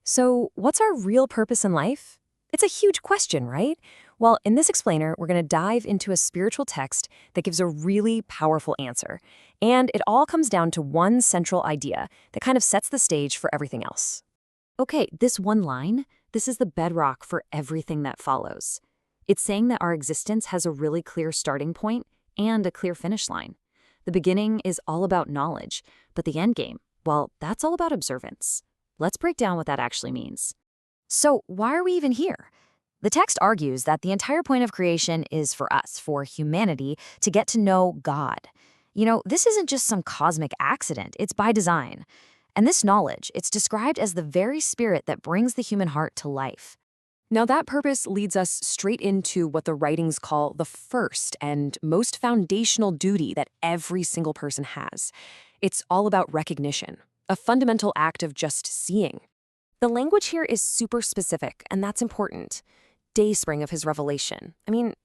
So, what's our real purpose in life? It's a huge question, right? Well, in this explainer, we're going to dive into a spiritual text that gives a really powerful answer. And it all comes down to one central idea that kind of sets the stage for everything else. Okay, this one line, this is the bedrock for everything that follows. It's saying that our existence has a really clear starting point and a clear finish line. The beginning is all about knowledge, but the end game, well, that's all about observance. Let's break down what that actually means. So, why are we even here? The text argues that the entire point of creation is for us, for humanity, to get to know God. This isn't just some cosmic accident, it's by design. And this knowledge, it's described as the very spirit that brings the human heart to life. Now, that purpose leads us straight into what the writings call the first and most foundational duty that every single person has. It's all about recognition, a fundamental act of just seeing. The language here is super specific, and that's important. Dayspring of his revelation.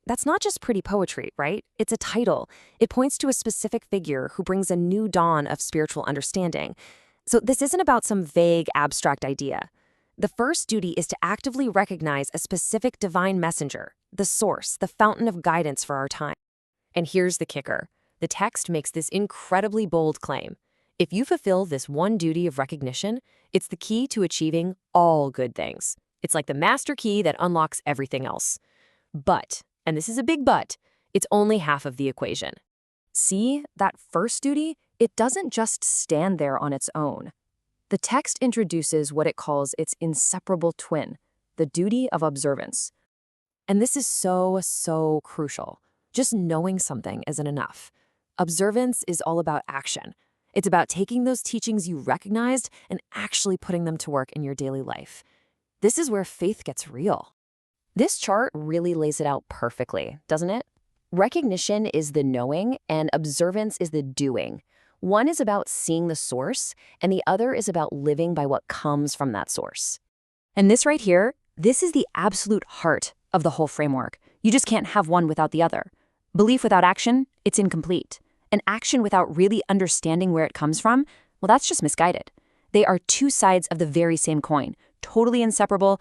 That's not just pretty poetry, right? It's a title. It points to a specific figure who brings a new dawn of spiritual understanding. So this isn't about some vague, abstract idea. The first duty is to actively recognize a specific divine messenger, the source, the fountain of guidance for our time. And here's the kicker. The text makes this incredibly bold claim. If you fulfill this one duty of recognition, it's the key to achieving all good things. It's like the master key that unlocks everything else. But, and this is a big but, it's only half of the equation. See, that first duty, it doesn't just stand there on its own. The text introduces what it calls its inseparable twin, the duty of observance. And this is so crucial. Just knowing something isn't enough. Observance is all about action. It's about taking those teachings you recognized and actually putting them to work in your daily life. This is where faith gets real. This chart really lays it out perfectly, doesn't it? Recognition is the knowing and observance is the doing. One is about seeing the source, and the other is about living by what comes from that source. And this right here, this is the absolute heart of the whole framework. You just can't have one without the other. Belief without action, it's incomplete. And action without really understanding where it comes from, well, that's just misguided. They are two sides of the very same coin, totally inseparable.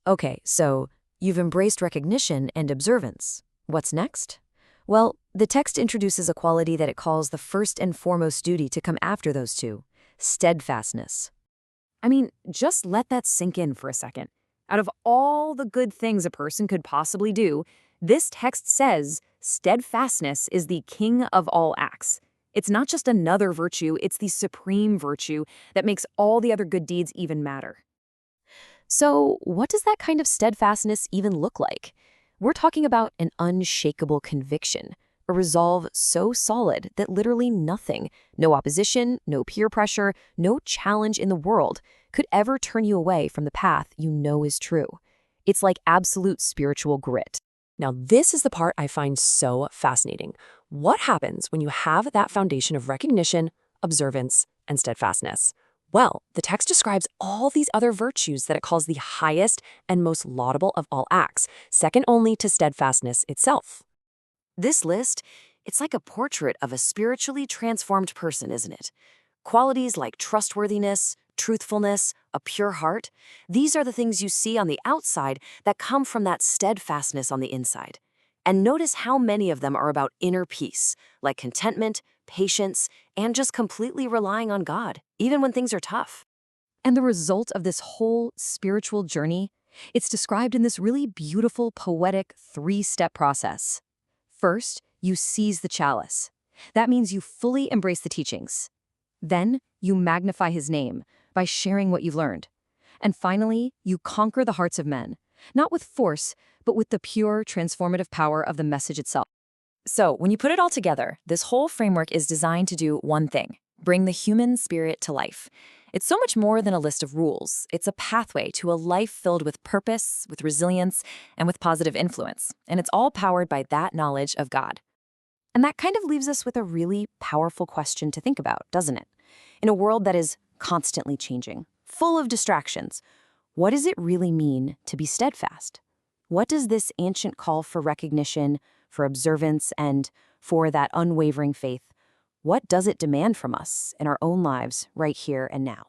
Okay, so you've embraced recognition and observance. What's next? Well, the text introduces a quality that it calls the first and foremost duty to come after those two, steadfastness. Just let that sink in for a second. Out of all the good things a person could possibly do, this text says steadfastness is the king of all acts. It's not just another virtue, it's the supreme virtue that makes all the other good deeds even matter. So, what does that kind of steadfastness even look like? We're talking about an unshakable conviction, a resolve so solid that literally nothing, no opposition, no peer pressure, no challenge in the world could ever turn you away from the path you know is true. It's like absolute spiritual grit. Now, this is the part I find so fascinating. What happens when you have that foundation of recognition, observance, and steadfastness? Well, the text describes all these other virtues that it calls the highest and most laudable of all acts, second only to steadfastness itself. This list, it's like a portrait of a spiritually transformed person, isn't it? Qualities like trustworthiness, truthfulness, a pure heart, these are the things you see on the outside that come from that steadfastness on the inside. And notice how many of them are about inner peace, like contentment, patience, and just completely relying on God, even when things are tough. And the result of this whole spiritual journey, it's described in this really beautiful, poetic three-step process. First, you seize the chalice. That means you fully embrace the teachings. Then, you magnify his name by sharing what you've learned. And finally, you conquer the hearts of men, not with force, but with the pure, transformative power of the message itself. So, when you put it all together, this whole framework is designed to do one thing: bring the human spirit to life. It's so much more than a list of rules. It's a pathway to a life filled with purpose, with resilience, and with positive influence. And it's all powered by that knowledge of God. And that kind of leaves us with a really powerful question to think about, doesn't it? In a world that is constantly changing, full of distractions, what does it really mean to be steadfast? What does this ancient call for recognition, for observance, and for that unwavering faith, what does it demand from us in our own lives right here and now?